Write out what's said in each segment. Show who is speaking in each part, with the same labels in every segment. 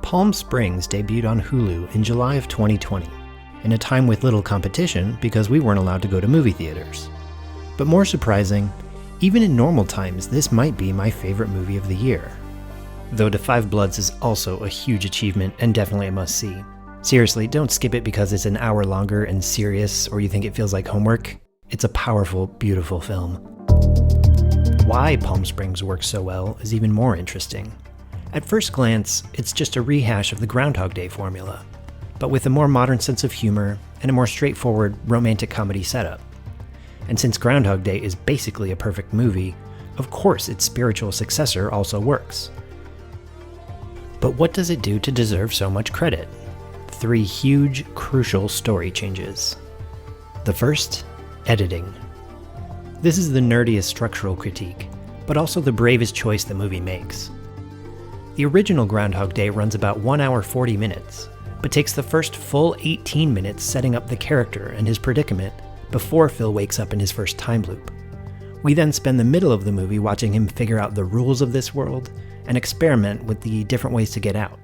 Speaker 1: Palm Springs debuted on Hulu in July of 2020, in a time with little competition because we weren't allowed to go to movie theaters. But more surprising, even in normal times, this might be my favorite movie of the year. Though Da 5 Bloods is also a huge achievement and definitely a must-see. Seriously, don't skip it because it's an hour longer and serious or you think it feels like homework. It's a powerful, beautiful film. Why Palm Springs works so well is even more interesting. At first glance, it's just a rehash of the Groundhog Day formula, but with a more modern sense of humor and a more straightforward romantic comedy setup. And since Groundhog Day is basically a perfect movie, of course its spiritual successor also works. But what does it do to deserve so much credit? 3 huge, crucial story changes. The first, editing. This is the nerdiest structural critique, but also the bravest choice the movie makes. The original Groundhog Day runs about 1 hour 40 minutes, but takes the first full 18 minutes setting up the character and his predicament before Phil wakes up in his first time loop. We then spend the middle of the movie watching him figure out the rules of this world and experiment with the different ways to get out.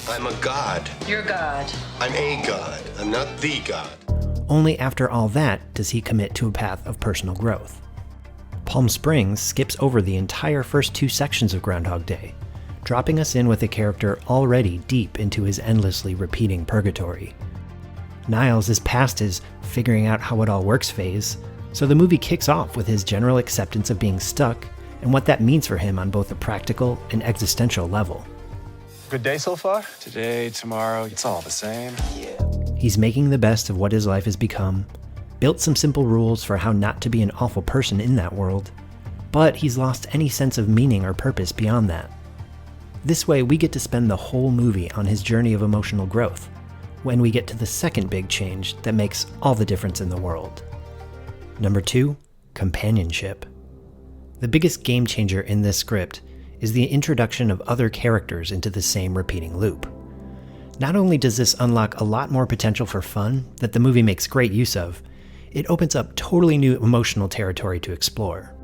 Speaker 2: I'm a god.
Speaker 3: You're God.
Speaker 2: I'm a god. I'm not the god.
Speaker 1: Only after all that does he commit to a path of personal growth. Palm Springs skips over the entire first 2 sections of Groundhog Day, dropping us in with a character already deep into his endlessly repeating purgatory. Niles is past his figuring out how it all works phase, so the movie kicks off with his general acceptance of being stuck and what that means for him on both a practical and existential level.
Speaker 4: Good day so far? Today, tomorrow, it's all the same.
Speaker 1: He's making the best of what his life has become, built some simple rules for how not to be an awful person in that world, but he's lost any sense of meaning or purpose beyond that. This way, we get to spend the whole movie on his journey of emotional growth, when we get to the second big change that makes all the difference in the world. Number 2, companionship. The biggest game changer in this script is the introduction of other characters into the same repeating loop. Not only does this unlock a lot more potential for fun that the movie makes great use of, it opens up totally new emotional territory to explore.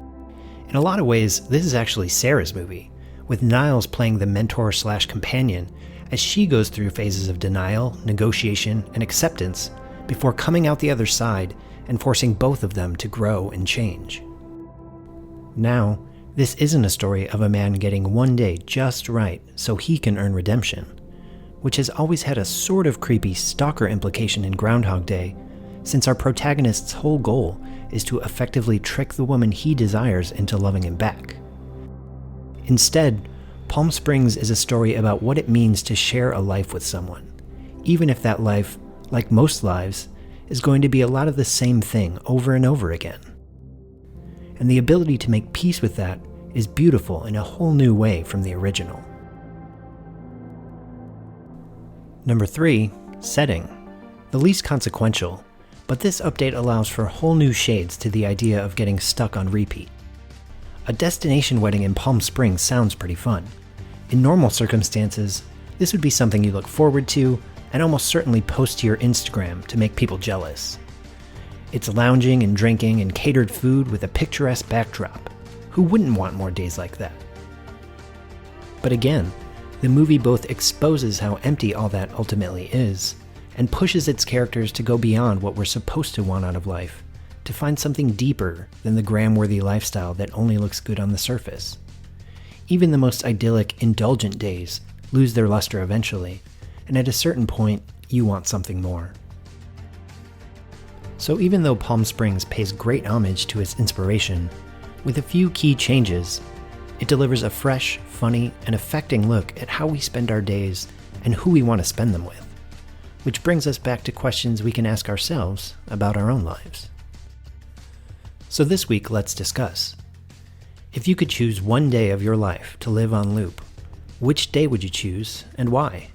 Speaker 1: In a lot of ways, this is actually Sarah's movie, with Niles playing the mentor/companion as she goes through phases of denial, negotiation, and acceptance before coming out the other side and forcing both of them to grow and change. Now, this isn't a story of a man getting one day just right so he can earn redemption, which has always had a sort of creepy stalker implication in Groundhog Day, since our protagonist's whole goal is to effectively trick the woman he desires into loving him back. Instead, Palm Springs is a story about what it means to share a life with someone, even if that life, like most lives, is going to be a lot of the same thing over and over again. And the ability to make peace with that is beautiful in a whole new way from the original. Number 3, setting. The least consequential, but this update allows for whole new shades to the idea of getting stuck on repeat. A destination wedding in Palm Springs sounds pretty fun. In normal circumstances, this would be something you look forward to and almost certainly post to your Instagram to make people jealous. It's lounging and drinking and catered food with a picturesque backdrop. Who wouldn't want more days like that? But again, the movie both exposes how empty all that ultimately is, and pushes its characters to go beyond what we're supposed to want out of life, to find something deeper than the gram-worthy lifestyle that only looks good on the surface. Even the most idyllic, indulgent days lose their luster eventually, and at a certain point, you want something more. So even though Palm Springs pays great homage to its inspiration, with a few key changes, it delivers a fresh, funny, and affecting look at how we spend our days and who we want to spend them with, which brings us back to questions we can ask ourselves about our own lives. So this week, let's discuss. If you could choose one day of your life to live on loop, which day would you choose and why?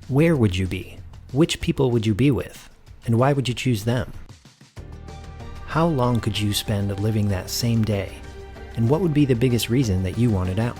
Speaker 1: Where would you be? Which people would you be with? And why would you choose them? How long could you spend living that same day? And what would be the biggest reason that you wanted out?